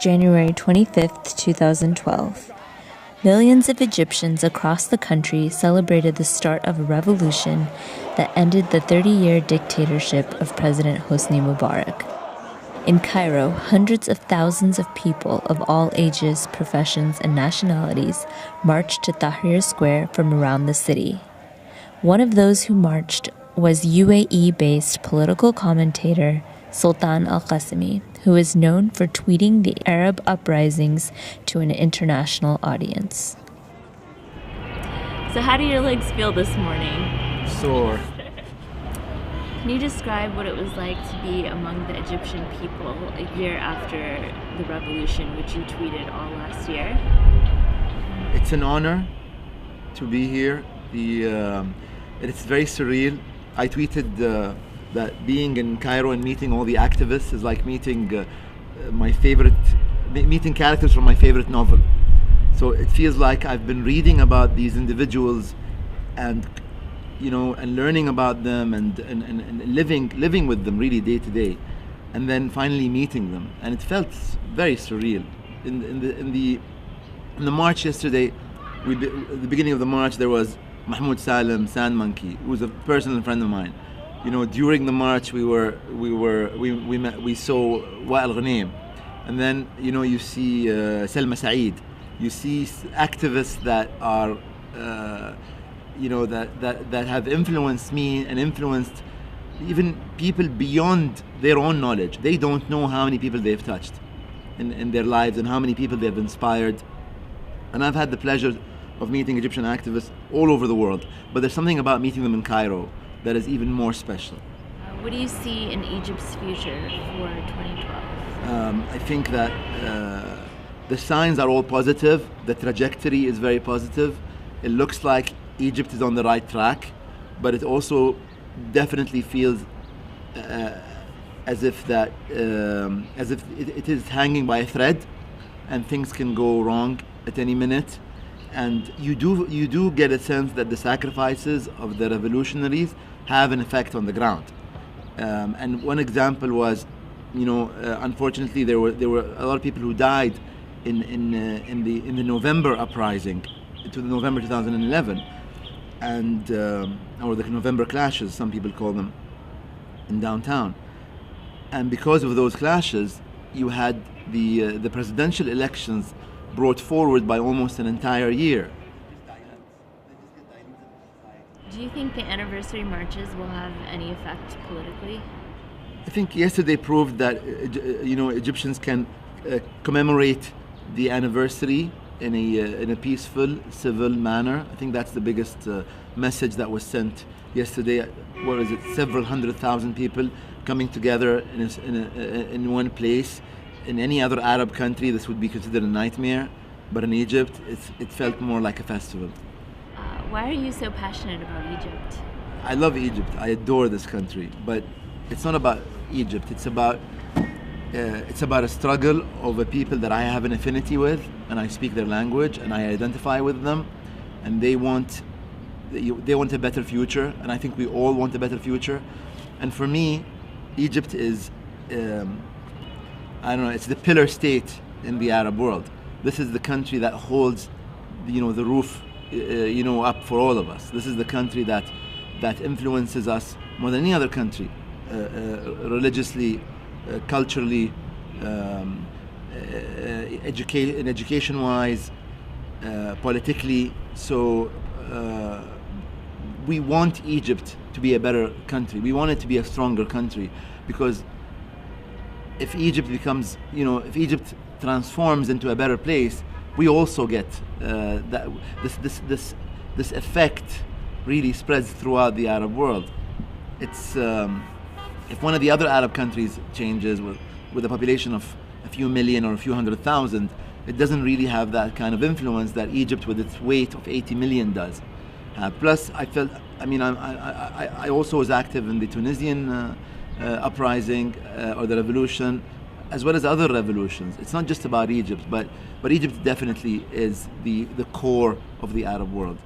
January 25, 2012. Millions of Egyptians across the country celebrated the start of a revolution that ended the 30-year dictatorship of President Hosni Mubarak. In Cairo, hundreds of thousands of people of all ages, professions, and nationalities marched to Tahrir Square from around the city. One of those who marched was UAE-based political commentator Sultan Al-Qasimi, who is known for tweeting the Arab uprisings to an international audience. So how do your legs feel this morning? Sore. Can you describe what it was like to be among the Egyptian people a year after the revolution, which you tweeted all last year? It's an honor to be here. It's very surreal. I tweeted that being in Cairo and meeting all the activists is like meeting meeting characters from my favorite novel. So it feels like I've been reading about these individuals and learning about them and living with them really day to day, and then finally meeting them, and it felt very surreal. In the march yesterday, at the beginning of the march, there was Mahmoud Salem, Sand Monkey, who was a personal friend of mine. During the march, we saw Wa'el Ghanem, and then you see Selma Saeed. You see activists that are that have influenced me and influenced even people beyond their own knowledge. They don't know how many people they've touched in their lives and how many people they've inspired. And I've had the pleasure of meeting Egyptian activists all over the world, but there's something about meeting them in Cairo that is even more special. What do you see in Egypt's future for 2012? I think that the signs are all positive. The trajectory is very positive. It looks like Egypt is on the right track, but it also definitely feels as if it is hanging by a thread, and things can go wrong at any minute. And you do get a sense that the sacrifices of the revolutionaries have an effect on the ground. And one example was, unfortunately, there were a lot of people who died in the November uprising, to the November 2011, and or the November clashes, some people call them, in downtown. And because of those clashes, you had the presidential elections brought forward by almost an entire year. Do you think the anniversary marches will have any effect politically? I think yesterday proved that Egyptians can commemorate the anniversary in a peaceful, civil manner. I think that's the biggest message that was sent yesterday. What is it? Several 100,000 people coming together in one place. In any other Arab country, this would be considered a nightmare, but in Egypt, it felt more like a festival. Why are you so passionate about Egypt? I love Egypt. I adore this country, but it's not about Egypt. It's about a struggle of a people that I have an affinity with, and I speak their language, and I identify with them, and they want a better future, and I think we all want a better future. And for me, Egypt is, it's the pillar state in the Arab world. This is the country that holds, the roof, up for all of us. This is the country that influences us more than any other country, religiously, culturally, education-wise, politically. So we want Egypt to be a better country. We want it to be a stronger country, because if Egypt becomes, if Egypt transforms into a better place, we also get this effect really spreads throughout the Arab world. It's if one of the other Arab countries changes with a population of a few million or a few 100,000, it doesn't really have that kind of influence that Egypt, with its weight of 80 million, does. Plus, I also was active in the Tunisian uprising or the revolution, as well as other revolutions. It's not just about Egypt, but Egypt definitely is the core of the Arab world.